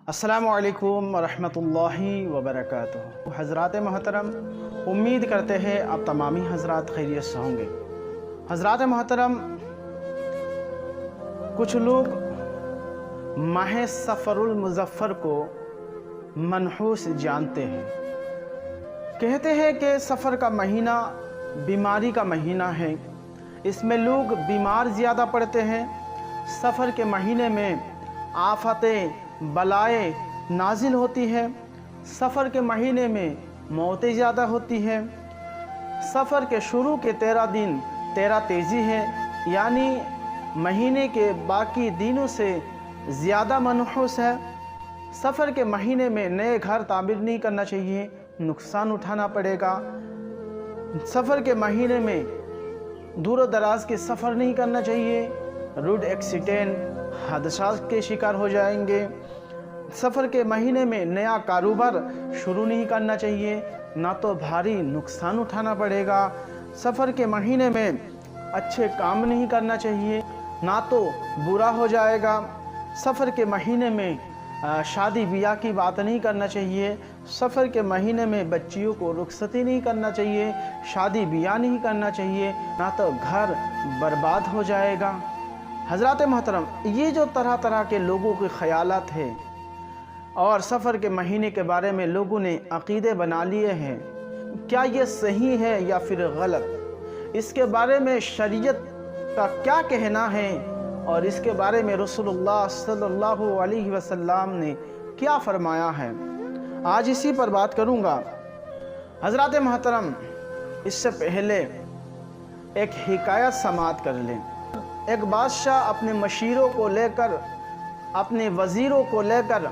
अस्सलामु अलैकुम वरहमतुल्लाहि वबरकातुहू। हज़रात मोहतरम, उम्मीद करते हैं आप तमामी हज़रात खैरियत से होंगे। हज़रात मोहतरम, कुछ लोग माह सफ़रुल मुज़फ़्फ़र को मनहूस जानते हैं। कहते हैं कि सफ़र का महीना बीमारी का महीना है, इसमें लोग बीमार ज़्यादा पड़ते हैं। सफ़र के महीने में आफतें बलाएँ नाजिल होती है। सफ़र के महीने में मौतें ज़्यादा होती है। सफ़र के शुरू के 13 दिन 13 तेज़ी है, यानी महीने के बाकी दिनों से ज़्यादा मनहूस है। सफ़र के महीने में नए घर तामीर नहीं करना चाहिए, नुकसान उठाना पड़ेगा। सफ़र के महीने में दूर दराज के सफ़र नहीं करना चाहिए, रोड एक्सीडेंट हादसा के शिकार हो जाएंगे। सफ़र के महीने में नया कारोबार शुरू नहीं करना चाहिए, ना तो भारी नुकसान उठाना पड़ेगा। सफ़र के महीने में अच्छे काम नहीं करना चाहिए, ना तो बुरा हो जाएगा। सफ़र के महीने में शादी ब्याह की बात नहीं करना चाहिए। सफ़र के महीने में बच्चियों को रुखसती नहीं करना चाहिए, शादी ब्याह नहीं करना चाहिए, ना तो घर बर्बाद हो जाएगा। हज़रात मोहतरम, ये जो तरह तरह के लोगों के ख़यालात हैं और सफ़र के महीने के बारे में लोगों ने अक़ीदे बना लिए हैं, क्या ये सही है या फिर गलत? इसके बारे में शरीयत का क्या कहना है और इसके बारे में रसूलुल्लाह सल्लल्लाहु अलैहि वसल्लम ने क्या फरमाया है, आज इसी पर बात करूँगा। हज़रात मोहतरम, इससे पहले एक हिकायत समाअत कर लें। एक बादशाह अपने मशीरों को लेकर, अपने वज़ीरों को लेकर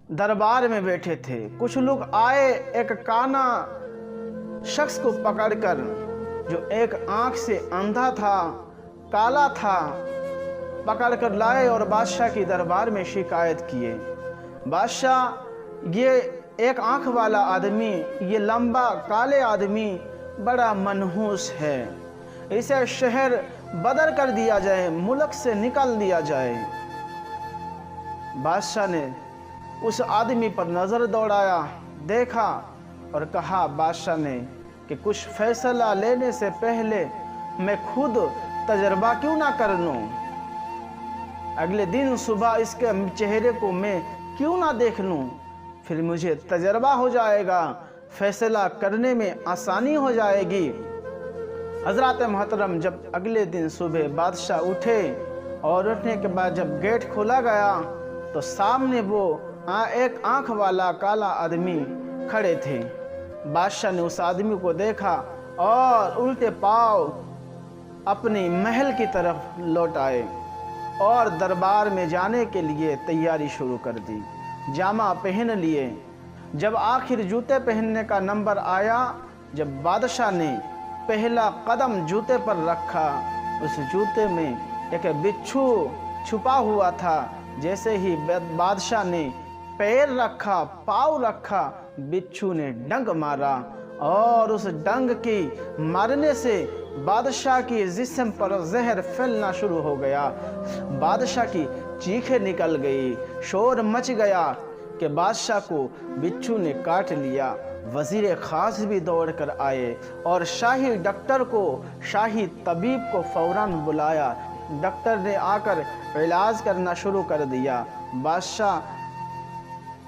दरबार में बैठे थे। कुछ लोग आए, एक काना शख्स को पकड़कर, जो एक आँख से अंधा था, काला था, पकड़कर लाए और बादशाह की दरबार में शिकायत किए। बादशाह, ये एक आँख वाला आदमी, ये लंबा काले आदमी बड़ा मनहूस है, इसे शहर बदर कर दिया जाए, मुल्क से निकाल दिया जाए। बादशाह ने उस आदमी पर नज़र दौड़ाया, देखा और कहा बादशाह ने कि कुछ फैसला लेने से पहले मैं खुद तजर्बा क्यों ना कर लूँ। अगले दिन सुबह इसके चेहरे को मैं क्यों ना देख लूँ, फिर मुझे तजर्बा हो जाएगा, फैसला करने में आसानी हो जाएगी। हज़रात मोहतरम, जब अगले दिन सुबह बादशाह उठे और उठने के बाद जब गेट खोला गया तो सामने वो एक आँख वाला काला आदमी खड़े थे। बादशाह ने उस आदमी को देखा और उल्टे पाँव अपनी महल की तरफ लौट आए और दरबार में जाने के लिए तैयारी शुरू कर दी। जामा पहन लिए। जब आखिर जूते पहनने का नंबर आया, जब बादशाह ने पहला कदम जूते पर रखा, उस जूते में एक बिच्छू छुपा हुआ था। जैसे ही बादशाह ने पैर रखा, पाँव रखा, बिच्छू ने डंक मारा और उस डंक की मारने से बादशाह की जिस्म पर जहर फैलना शुरू हो गया। बादशाह की चीखें निकल गई, शोर मच गया कि बादशाह को बिच्छू ने काट लिया। वज़ीर ख़ास भी दौड़ कर आए और शाही डॉक्टर को, शाही तबीब को फ़ौरन बुलाया। डॉक्टर ने आकर इलाज करना शुरू कर दिया। बादशाह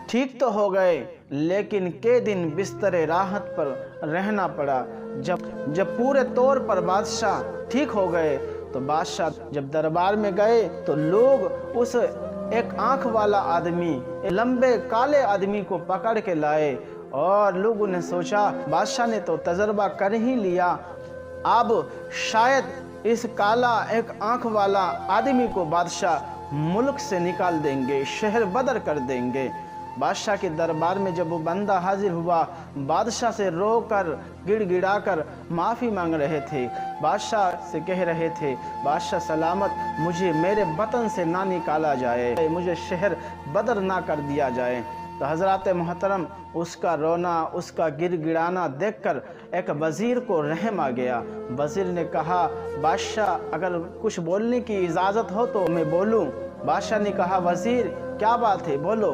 ठीक तो हो गए, लेकिन कई दिन बिस्तर राहत पर रहना पड़ा। जब पूरे तौर पर बादशाह ठीक हो गए तो बादशाह जब दरबार में गए तो लोग उस एक आँख वाला आदमी, लंबे काले आदमी को पकड़ के लाए और लोगों ने सोचा बादशाह ने तो तजर्बा कर ही लिया, अब शायद इस काला एक आँख वाला आदमी को बादशाह मुल्क से निकाल देंगे, शहर बदर कर देंगे। बादशाह के दरबार में जब वो बंदा हाजिर हुआ, बादशाह से रोकर गिड़गिड़ाकर माफ़ी मांग रहे थे। बादशाह से कह रहे थे, बादशाह सलामत, मुझे मेरे वतन से ना निकाला जाए, मुझे शहर बदर ना कर दिया जाए। तो हज़रात मोहतरम, उसका रोना, उसका गिड़गिड़ाना देखकर एक वज़ीर को रहम आ गया। वज़ीर ने कहा, बादशाह अगर कुछ बोलने की इजाज़त हो तो मैं बोलूँ। بادشاہ نے کہا وزیر کیا بات ہے بولو۔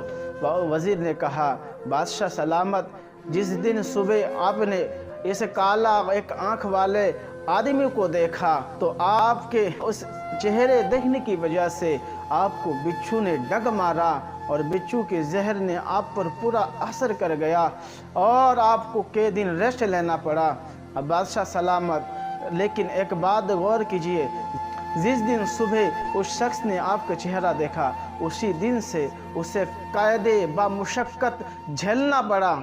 وزیر نے کہا بادشاہ سلامت، جس دن صبح آپ نے اس کالا ایک آنکھ والے آدمی کو دیکھا تو آپ کے اس چہرے دیکھنے کی وجہ سے آپ کو بچھو نے ڈگ مارا اور بچھو کے زہر نے آپ پر پورا اثر کر گیا اور آپ کو کئی دن ریسٹ لینا پڑا۔ اب بادشاہ سلامت، لیکن ایک بات غور کیجئے، جس دن صبح اس شخص نے آپ کا چہرہ دیکھا اسی دن سے اسے قید با مشقت جھیلنا پڑا۔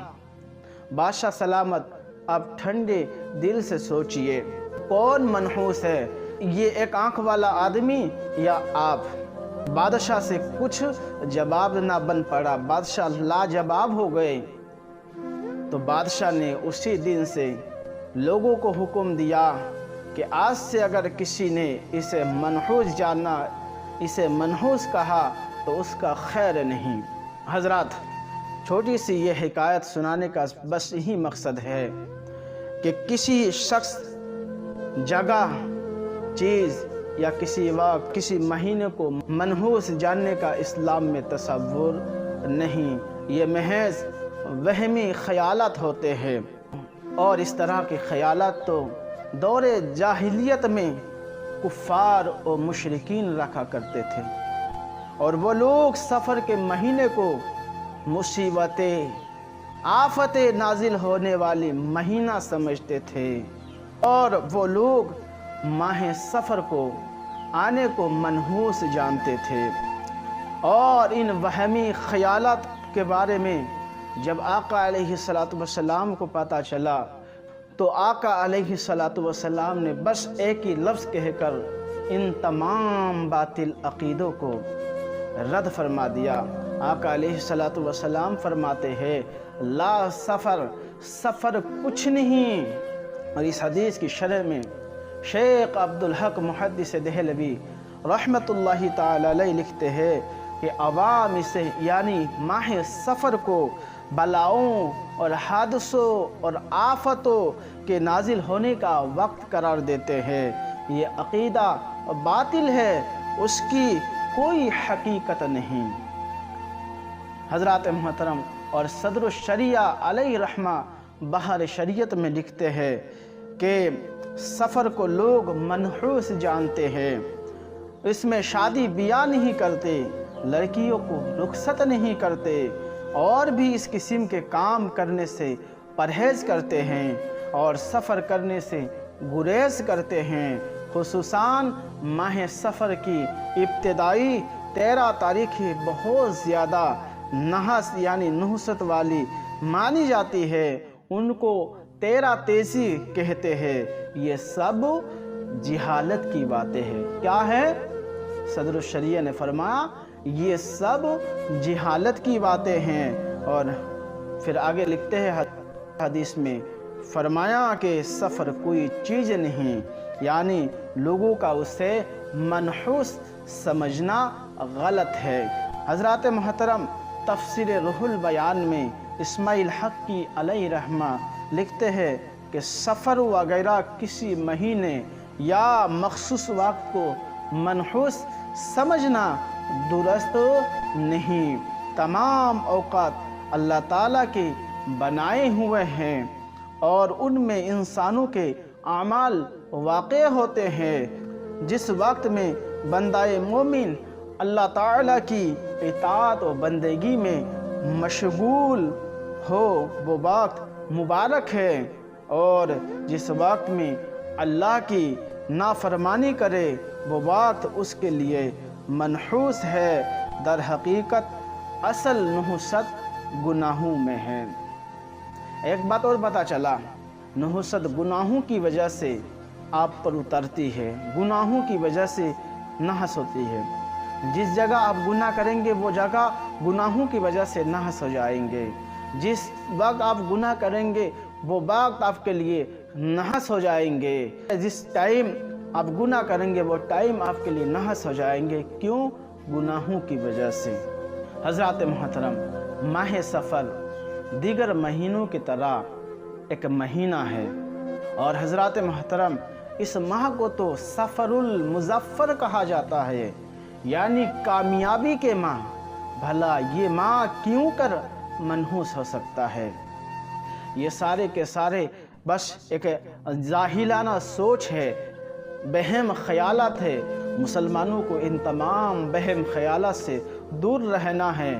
بادشاہ سلامت، اب ٹھنڈے دل سے سوچئے کون منحوس ہے، یہ ایک آنکھ والا آدمی یا آپ؟ بادشاہ سے کچھ جواب نہ بن پڑا، بادشاہ لاجواب ہو گئے۔ تو بادشاہ نے اسی دن سے لوگوں کو حکم دیا کہ آج سے اگر کسی نے اسے منحوس جانا، اسے منحوس کہا تو اس کا خیر نہیں۔ حضرات، چھوٹی سی یہ حکایت سنانے کا بس یہی مقصد ہے کہ کسی شخص، جگہ، چیز یا کسی وقت، کسی مہینے کو منحوس جاننے کا اسلام میں تصور نہیں، یہ محض وہمی خیالات ہوتے ہیں، اور اس طرح کے خیالات تو دور جاہلیت میں کفار اور مشرکین رکھا کرتے تھے، اور وہ لوگ سفر کے مہینے کو مصیبتیں، آفتیں نازل ہونے والی مہینہ سمجھتے تھے، اور وہ لوگ ماہ سفر کو آنے کو منحوس جانتے تھے۔ اور ان وہمی خیالات کے بارے میں جب آقا علیہ السلام کو پتہ چلا تو آقا علیہ السلام نے بس ایک ہی لفظ کہہ کر ان تمام باطل عقیدوں کو رد فرما دیا۔ آقا علیہ السلام فرماتے ہیں لا سفر، سفر کچھ نہیں۔ اور اس حدیث کی شرح میں شیخ عبدالحق محدث دہلوی رحمت اللہ تعالی علیہ لکھتے ہیں کہ عوام اسے یعنی ماہ سفر کو بلاؤں اور حادثوں اور آفتوں کے نازل ہونے کا وقت قرار دیتے ہیں۔ یہ عقیدہ باطل ہے، اس کی کوئی حقیقت نہیں۔ حضرات محترم، اور صدر الشریعہ علیہ رحمہ بحر شریعت میں لکھتے ہیں کہ سفر کو لوگ منحوس جانتے ہیں، اس میں شادی بیاہ نہیں کرتے، لڑکیوں کو رخصت نہیں کرتے، اور بھی اس قسم کے کام کرنے سے پرہیز کرتے ہیں اور سفر کرنے سے گریز کرتے ہیں۔ خصوصاً ماہ سفر کی ابتدائی 13 تاریخیں بہت زیادہ نحس یعنی نحوست والی مانی جاتی ہے، ان کو 13 تیزی کہتے ہیں۔ یہ سب جہالت کی باتیں ہیں۔ کیا ہے؟ صدر الشریعہ نے فرمایا یہ سب جہالت کی باتیں ہیں، اور پھر آگے لکھتے ہیں حدیث میں فرمایا کہ سفر کوئی چیز نہیں، یعنی لوگوں کا اسے منحوس سمجھنا غلط ہے۔ حضرات محترم، تفسیر روح البیان میں اسماعیل حقی علیہ رحمہ لکھتے ہیں کہ سفر وغیرہ کسی مہینے یا مخصوص وقت کو منحوس سمجھنا درست نہیں۔ تمام اوقات اللہ تعالیٰ کے بنائے ہوئے ہیں اور ان میں انسانوں کے اعمال واقع ہوتے ہیں۔ جس وقت میں بندہ مومن اللہ تعالیٰ کی اطاعت و بندگی میں مشغول ہو وہ وقت مبارک ہے، اور جس وقت میں اللہ کی نافرمانی کرے وہ وقت اس کے لیے منحوس ہے۔ در حقیقت اصل نحوست گناہوں میں ہے۔ ایک بات اور پتہ چلا، نحوست گناہوں کی وجہ سے آپ پر اترتی ہے، گناہوں کی وجہ سے نحس ہوتی ہے۔ جس جگہ آپ گناہ کریں گے وہ جگہ گناہوں کی وجہ سے نحس ہو جائیں گے، جس وقت آپ گناہ کریں گے وہ وقت آپ کے لیے نحس ہو جائیں گے، جس ٹائم آپ گناہ کریں گے وہ ٹائم آپ کے لیے نحس ہو جائیں گے۔ کیوں؟ گناہوں کی وجہ سے۔ حضرات محترم، ماہ سفر دیگر مہینوں کی طرح ایک مہینہ ہے، اور حضرات محترم اس ماہ کو تو سفر المظفر کہا جاتا ہے، यानी कामयाबी के माह। भला ये माह क्यों कर मनहूस हो सकता है। ये सारे के सारे बस एक जाहिलाना सोच है, बहम ख्यालात है। मुसलमानों को इन तमाम बहम ख्यालात से दूर रहना है।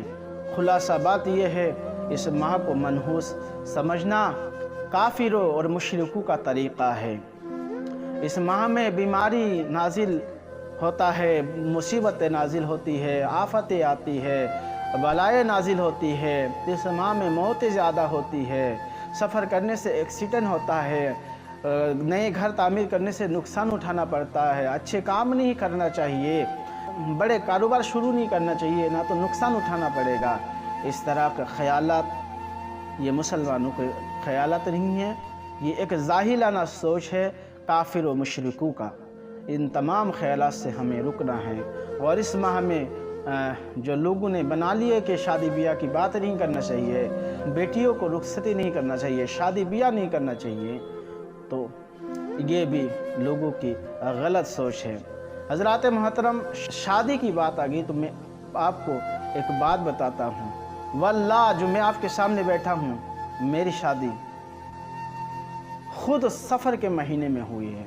खुलासा बात यह है, इस माह को मनहूस समझना काफिरों और मुशरिकों का तरीक़ा है। इस माह में बीमारी नाजिल होता है, मुसीबतें नाजिल होती है, आफतें आती है, बलाएँ नाजिल होती है। इस माह में मौतें ज़्यादा होती है, सफ़र करने से एक्सीडेंट होता है, नए घर तामीर करने से नुकसान उठाना पड़ता है, अच्छे काम नहीं करना चाहिए, बड़े कारोबार शुरू नहीं करना चाहिए, ना तो नुकसान उठाना पड़ेगा। इस तरह के ख़यालात ये मुसलमानों के ख़यालात नहीं हैं, ये एक जाहिलाना सोच है काफिर व मुशरिकों का। इन तमाम ख़यालात से हमें रुकना है। और इस माह में जो लोगों ने बना लिए कि शादी ब्याह की बात नहीं करना चाहिए, बेटियों को रुखसती नहीं करना चाहिए, शादी ब्याह नहीं करना चाहिए, तो ये भी लोगों की गलत सोच है। हज़रात मोहतरम, शादी की बात आ गई तो मैं आपको एक बात बताता हूँ। वल्लाह, जो मैं आपके सामने बैठा हूँ, मेरी शादी खुद सफ़र के महीने में हुई है।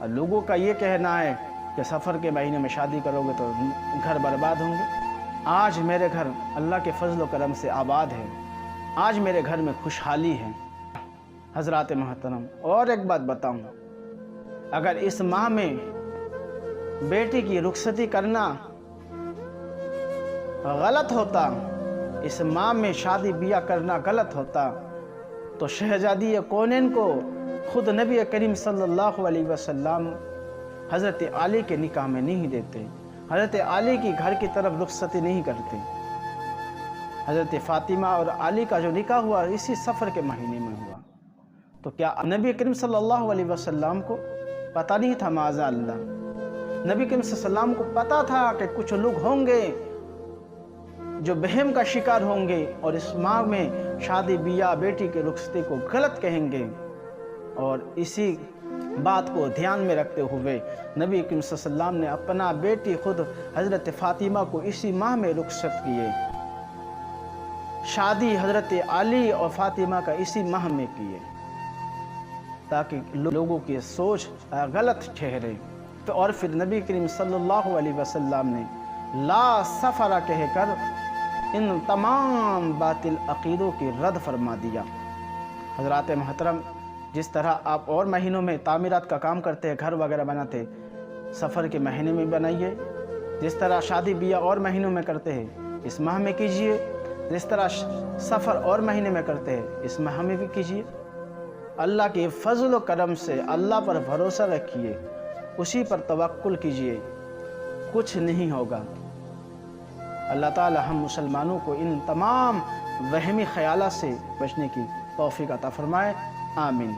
और लोगों का ये कहना है कि सफ़र के महीने में शादी करोगे तो घर बर्बाद होंगे। आज मेरे घर अल्लाह के फजल व करम से आबाद है, आज मेरे घर में खुशहाली है। हज़रात मोहतरम, और एक बात बताऊं, अगर इस माह में बेटी की रुखसती करना गलत होता, इस माह में शादी ब्याह करना गलत होता, तो शहजादी कौनैन को खुद नबी करीम सल्लल्लाहु अलैहि वसल्लम हज़रत अली के निकाह में नहीं देते, हज़रत अली की घर की तरफ रुखसती नहीं करते। हज़रत फ़ातिमा और अली का जो निकाह हुआ इसी सफ़र के महीने में हुआ। तो क्या नबी करीम सल्लल्लाहु अलैहि वसल्लम को पता नहीं था? माज़ा अल्लाह, नबी करीम सल्लल्लाहु अलैहि वसल्लम को पता था कि कुछ लोग होंगे जो बहम का शिकार होंगे और इस माह में शादी ब्याह बेटी की रुखसती को गलत कहेंगे। और इसी बात को ध्यान में रखते हुए नबी करीम सल्लल्लाहु अलैहि वसल्लम ने अपना बेटी खुद हज़रत फ़ातिमा को इसी माह में रुखसत किए। शादी हज़रत अली और फ़ातिमा का इसी माह में किए ताकि लोगों की सोच गलत ठहरे। तो और फिर नबी करीम सल्लल्लाहु अलैहि वसल्लम ने ला सफ़रा कहकर इन तमाम बातिल अक़ीदों की रद्द फरमा दिया। हज़रात मोहतरम, जिस तरह आप और महीनों में तामीरात का काम करते हैं, घर वगैरह बनाते, सफ़र के महीने में बनाइए। जिस तरह शादी ब्याह और महीनों में करते हैं, इस माह में कीजिए। जिस तरह सफ़र और महीने में करते हैं, इस माह में भी कीजिए। अल्लाह के फजल व करम से अल्लाह पर भरोसा रखिए, उसी पर तवक्कुल कीजिए, कुछ नहीं होगा। अल्लाह ताला हम मुसलमानों को इन तमाम वहमी ख्यालात से बचने की तौफीक अता फरमाए। आमीन।